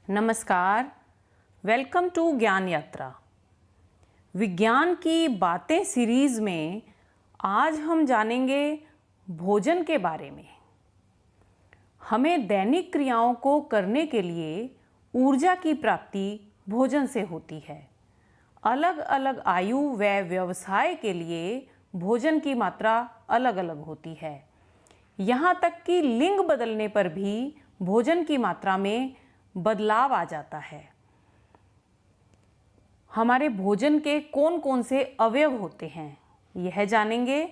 नमस्कार, welcome to ज्ञान यात्रा। विज्ञान की बातें सीरीज में आज हम जानेंगे भोजन के बारे में। हमें दैनिक क्रियाओं को करने के लिए ऊर्जा की प्राप्ति भोजन से होती है। अलग अलग आयु व व्यवसाय के लिए भोजन की मात्रा अलग अलग होती है। यहाँ तक कि लिंग बदलने पर भी भोजन की मात्रा में बदलाव आ जाता है। हमारे भोजन के कौन कौन से अवयव होते हैं यह जानेंगे।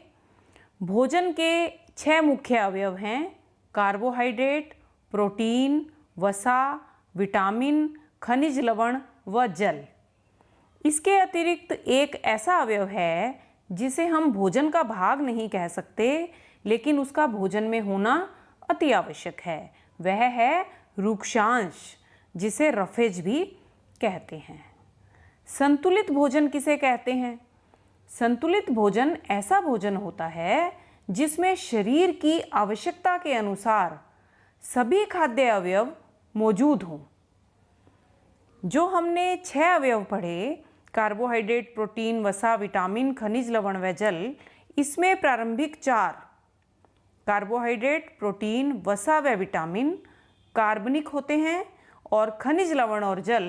भोजन के 6 मुख्य अवयव हैं: कार्बोहाइड्रेट, प्रोटीन, वसा, विटामिन, खनिज लवण व जल। इसके अतिरिक्त एक ऐसा अवयव है जिसे हम भोजन का भाग नहीं कह सकते, लेकिन उसका भोजन में होना अति आवश्यक है। वह है रूक्षांश, जिसे रफेज भी कहते हैं। संतुलित भोजन किसे कहते हैं? संतुलित भोजन ऐसा भोजन होता है जिसमें शरीर की आवश्यकता के अनुसार सभी खाद्य अवयव मौजूद हों। जो हमने 6 अवयव पढ़े, कार्बोहाइड्रेट, प्रोटीन, वसा, विटामिन, खनिज लवण व जल, इसमें प्रारंभिक 4 कार्बोहाइड्रेट, प्रोटीन, वसा व विटामिन कार्बनिक होते हैं और खनिज लवण और जल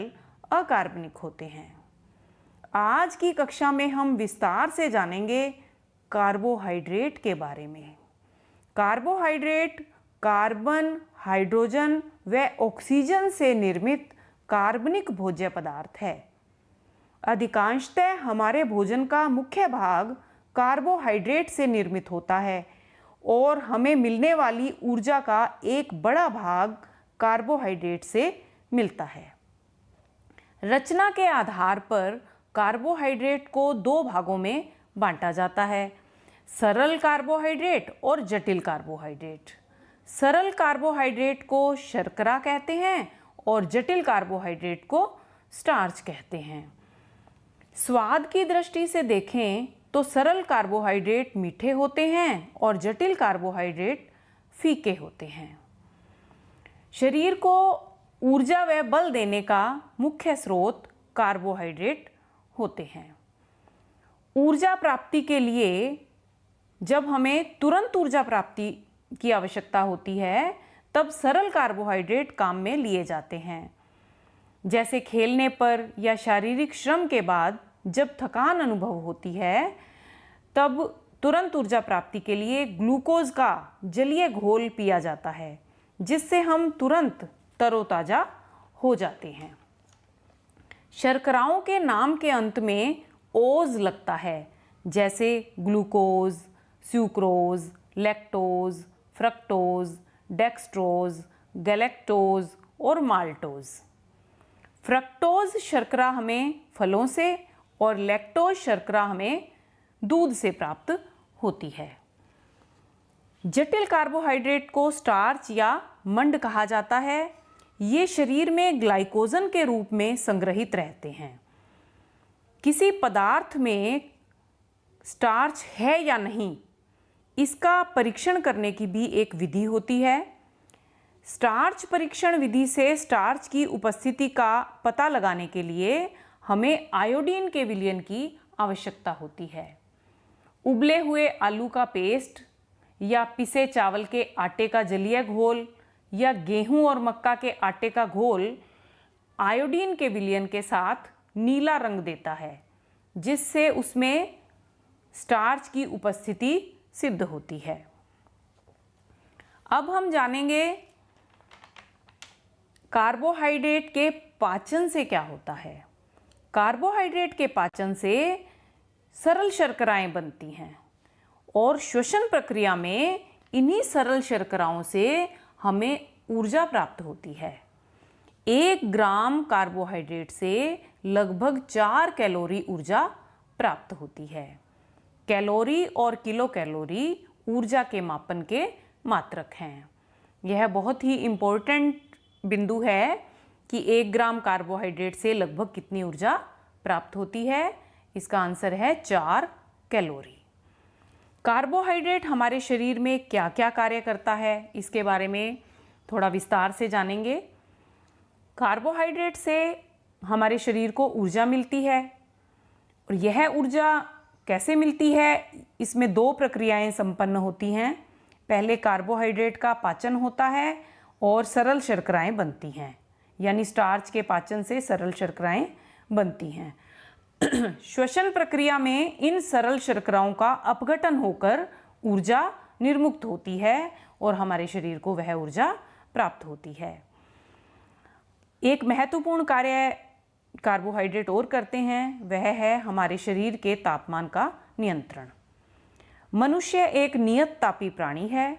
अकार्बनिक होते हैं। आज की कक्षा में हम विस्तार से जानेंगे कार्बोहाइड्रेट के बारे में। कार्बोहाइड्रेट कार्बन, हाइड्रोजन व ऑक्सीजन से निर्मित कार्बनिक भोज्य पदार्थ है। अधिकांशतः हमारे भोजन का मुख्य भाग कार्बोहाइड्रेट से निर्मित होता है और हमें मिलने वाली ऊर्जा का एक बड़ा भाग कार्बोहाइड्रेट से मिलता है। रचना के आधार पर कार्बोहाइड्रेट को 2 भागों में बांटा जाता है: सरल कार्बोहाइड्रेट और जटिल कार्बोहाइड्रेट। सरल कार्बोहाइड्रेट को शर्करा कहते हैं और जटिल कार्बोहाइड्रेट को स्टार्च कहते हैं। स्वाद की दृष्टि से देखें तो सरल कार्बोहाइड्रेट मीठे होते हैं और जटिल कार्बोहाइड्रेट फीके होते हैं। शरीर को ऊर्जा व बल देने का मुख्य स्रोत कार्बोहाइड्रेट होते हैं। ऊर्जा प्राप्ति के लिए जब हमें तुरंत ऊर्जा प्राप्ति की आवश्यकता होती है, तब सरल कार्बोहाइड्रेट काम में लिए जाते हैं। जैसे खेलने पर या शारीरिक श्रम के बाद जब थकान अनुभव होती है, तब तुरंत ऊर्जा प्राप्ति के लिए ग्लूकोज का जलीय घोल पिया जाता है, जिससे हम तुरंत तरोताजा हो जाते हैं। शर्कराओं के नाम के अंत में ओज लगता है, जैसे glucose, sucrose, lactose, fructose, dextrose, galactose और माल्टोज। फ्रक्टोज शर्करा हमें फलों से और लैक्टोज शर्करा हमें दूध से प्राप्त होती है। जटिल कार्बोहाइड्रेट को स्टार्च या मंड कहा जाता है। ये शरीर में ग्लाइकोजन के रूप में संग्रहित रहते हैं। किसी पदार्थ में स्टार्च है या नहीं, इसका परीक्षण करने की भी एक विधि होती है। स्टार्च परीक्षण विधि से स्टार्च की उपस्थिति का पता लगाने के लिए हमें आयोडीन के विलयन की आवश्यकता होती है। उबले हुए आलू का पेस्ट या पिसे चावल के आटे का जलीय घोल या गेहूं और मक्का के आटे का घोल आयोडीन के विलयन के साथ नीला रंग देता है, जिससे उसमें स्टार्च की उपस्थिति सिद्ध होती है। अब हम जानेंगे कार्बोहाइड्रेट के पाचन से क्या होता है। कार्बोहाइड्रेट के पाचन से सरल शर्कराएं बनती हैं और श्वसन प्रक्रिया में इन्हीं सरल शर्कराओं से हमें ऊर्जा प्राप्त होती है। 1 ग्राम कार्बोहाइड्रेट से लगभग 4 कैलोरी ऊर्जा प्राप्त होती है। कैलोरी और किलो कैलोरी ऊर्जा के मापन के मात्रक हैं। यह बहुत ही इम्पोर्टेंट बिंदु है कि 1 ग्राम कार्बोहाइड्रेट से लगभग कितनी ऊर्जा प्राप्त होती है। इसका आंसर है 4 कैलोरी। कार्बोहाइड्रेट हमारे शरीर में क्या क्या कार्य करता है, इसके बारे में थोड़ा विस्तार से जानेंगे। कार्बोहाइड्रेट से हमारे शरीर को ऊर्जा मिलती है और यह ऊर्जा कैसे मिलती है, इसमें दो प्रक्रियाएं संपन्न होती हैं। पहले कार्बोहाइड्रेट का पाचन होता है और सरल शर्कराएं बनती हैं, यानी स्टार्च के पाचन से सरल शर्कराएं बनती हैं। श्वसन प्रक्रिया में इन सरल शर्कराओं का अपघटन होकर ऊर्जा निर्मुक्त होती है और हमारे शरीर को वह ऊर्जा प्राप्त होती है। एक महत्वपूर्ण कार्य कार्बोहाइड्रेट और करते हैं, वह है हमारे शरीर के तापमान का नियंत्रण। मनुष्य एक नियत तापी प्राणी है।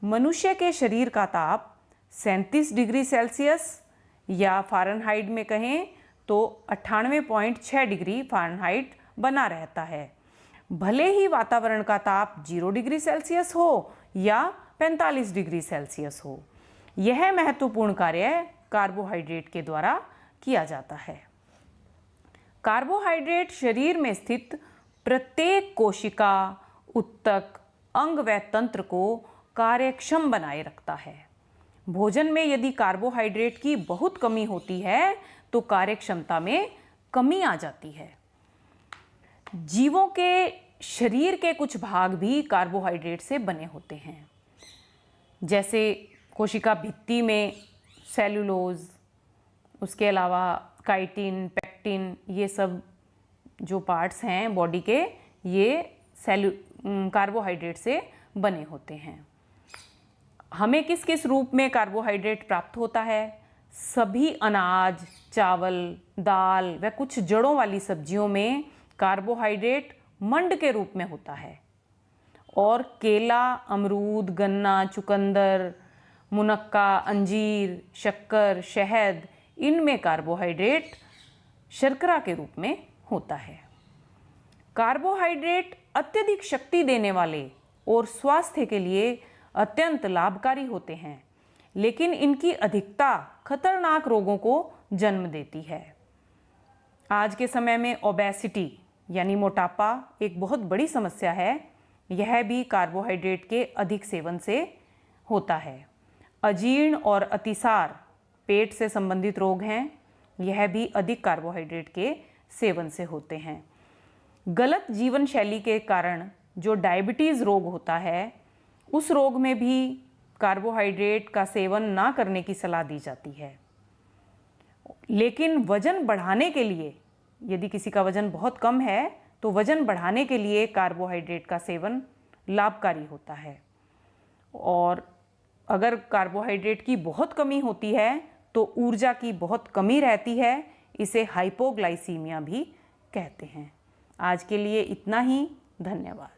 मनुष्य के शरीर का ताप 37 डिग्री सेल्सियस या फ़ारेनहाइट में कहें तो 98.6 डिग्री फ़ारेनहाइट बना रहता है, भले ही वातावरण का ताप 0 डिग्री सेल्सियस हो या 45 डिग्री सेल्सियस हो। यह महत्वपूर्ण कार्य कार्बोहाइड्रेट के द्वारा किया जाता है। कार्बोहाइड्रेट शरीर में स्थित प्रत्येक कोशिका, ऊतक, अंग व तंत्र को कार्यक्षम बनाए रखता है। भोजन में यदि कार्बोहाइड्रेट की बहुत कमी होती है तो कार्यक्षमता में कमी आ जाती है। जीवों के शरीर के कुछ भाग भी कार्बोहाइड्रेट से बने होते हैं, जैसे कोशिका भित्ति में सेलुलोज, उसके अलावा काइटिन, पेक्टिन, ये सब जो पार्ट्स हैं बॉडी के, ये कार्बोहाइड्रेट से बने होते हैं। हमें किस किस रूप में कार्बोहाइड्रेट प्राप्त होता है? सभी अनाज, चावल, दाल व कुछ जड़ों वाली सब्जियों में कार्बोहाइड्रेट मंड के रूप में होता है और केला, अमरूद, गन्ना, चुकंदर, मुनक्का, अंजीर, शक्कर, शहद, इनमें कार्बोहाइड्रेट शर्करा के रूप में होता है। कार्बोहाइड्रेट अत्यधिक शक्ति देने वाले और स्वास्थ्य के लिए अत्यंत लाभकारी होते हैं, लेकिन इनकी अधिकता खतरनाक रोगों को जन्म देती है। आज के समय में ओबेसिटी यानी मोटापा एक बहुत बड़ी समस्या है। यह भी कार्बोहाइड्रेट के अधिक सेवन से होता है। अजीर्ण और अतिसार पेट से संबंधित रोग हैं, यह भी अधिक कार्बोहाइड्रेट के सेवन से होते हैं। गलत जीवन शैली के कारण जो डायबिटीज़ रोग होता है, उस रोग में भी कार्बोहाइड्रेट का सेवन ना करने की सलाह दी जाती है। लेकिन वजन बढ़ाने के लिए, यदि किसी का वजन बहुत कम है तो वजन बढ़ाने के लिए कार्बोहाइड्रेट का सेवन लाभकारी होता है। और अगर कार्बोहाइड्रेट की बहुत कमी होती है तो ऊर्जा की बहुत कमी रहती है, इसे हाइपोग्लाइसीमिया भी कहते हैं। आज के लिए इतना ही, धन्यवाद।